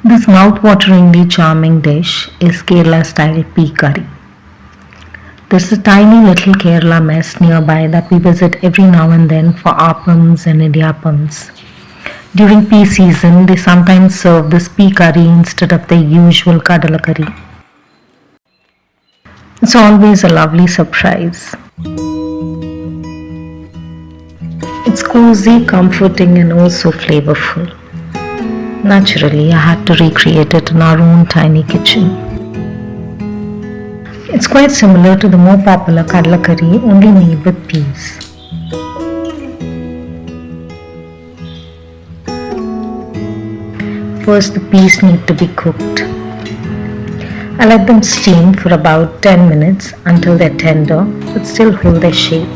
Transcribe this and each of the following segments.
This mouth-wateringly charming dish is Kerala-style pea curry. There's a tiny little Kerala mess nearby that we visit every now and then for appams and idiyappams. During pea season, they sometimes serve this pea curry instead of their usual kadala curry. It's always a lovely surprise. It's cozy, comforting, and also flavorful. Naturally, I had to recreate it in our own tiny kitchen. It's quite similar to the more popular kadla curry, only made with peas. First, the peas need to be cooked. I let them steam for about 10 minutes until they're tender but still hold their shape.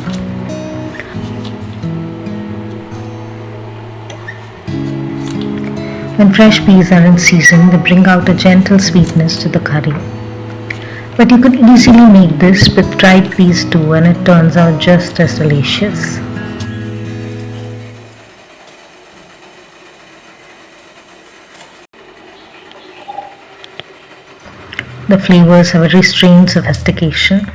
When fresh peas are in season, they bring out a gentle sweetness to the curry. But you could easily make this with dried peas too, and it turns out just as delicious. The flavors have a restrained sophistication.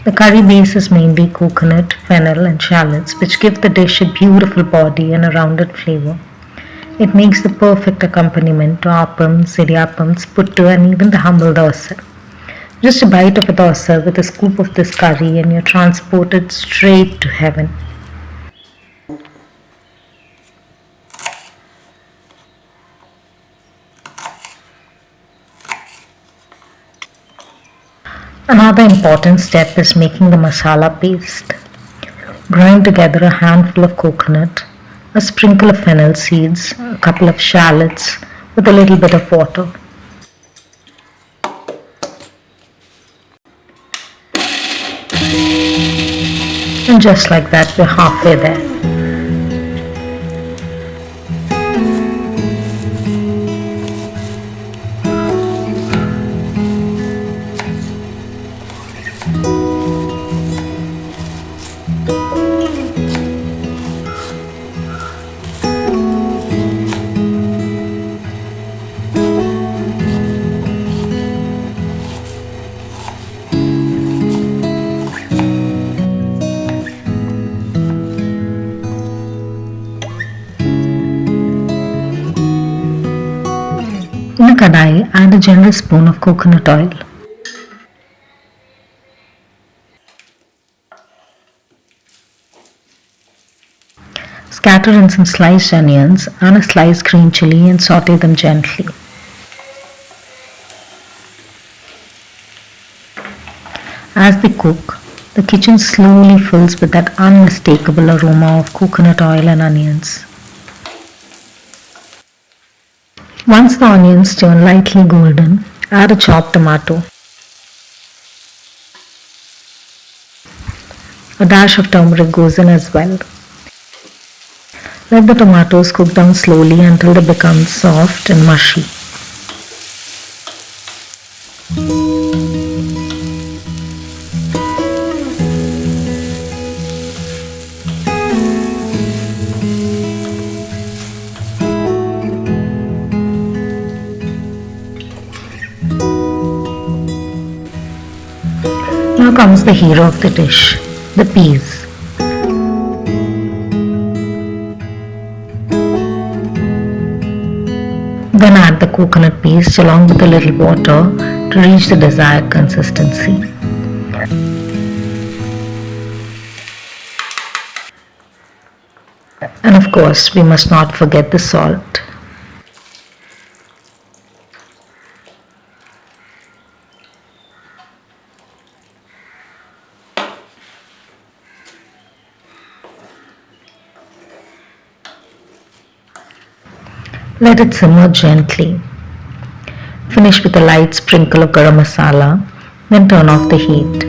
The curry base is mainly coconut, fennel, and shallots, which give the dish a beautiful body and a rounded flavor. It makes the perfect accompaniment to appams, idiyappams, puttu, and even the humble dosa. Just a bite of a dosa with a scoop of this curry and you're transported straight to heaven. Another important step is making the masala paste. Grind together a handful of coconut, a sprinkle of fennel seeds, a couple of shallots with a little bit of water. And just like that, we're halfway there. In a kadai, add a generous spoon of coconut oil. Scatter in some sliced onions and a sliced green chilli and saute them gently. As they cook, the kitchen slowly fills with that unmistakable aroma of coconut oil and onions. Once the onions turn lightly golden, add a chopped tomato. A dash of turmeric goes in as well. Let the tomatoes cook down slowly until they become soft and mushy. Now comes the hero of the dish, the peas. Then add the coconut paste along with a little water to reach the desired consistency. And of course, we must not forget the salt. Let it simmer gently. Finish with a light sprinkle of garam masala, then turn off the heat.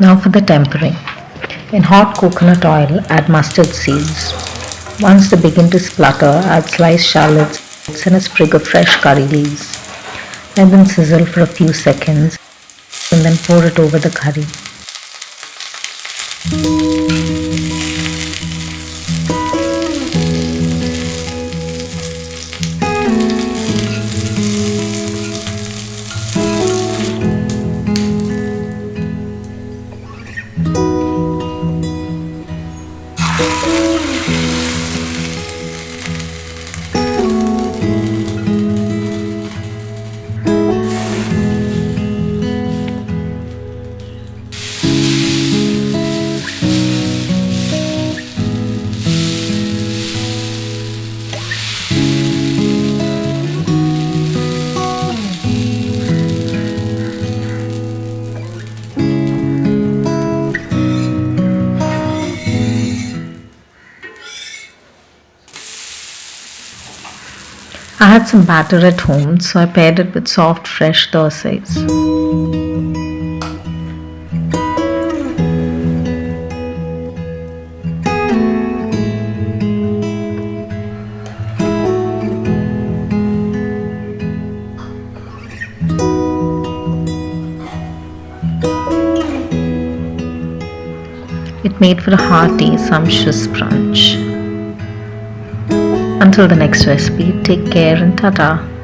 Now for the tempering. In hot coconut oil, add mustard seeds. Once they begin to splutter, add sliced shallots and a sprig of fresh curry leaves. Let them sizzle for a few seconds and then pour it over the curry. I had some batter at home, so I paired it with soft, fresh dosas. It made for a hearty, sumptuous brunch. Until the next recipe, take care and ta-ta.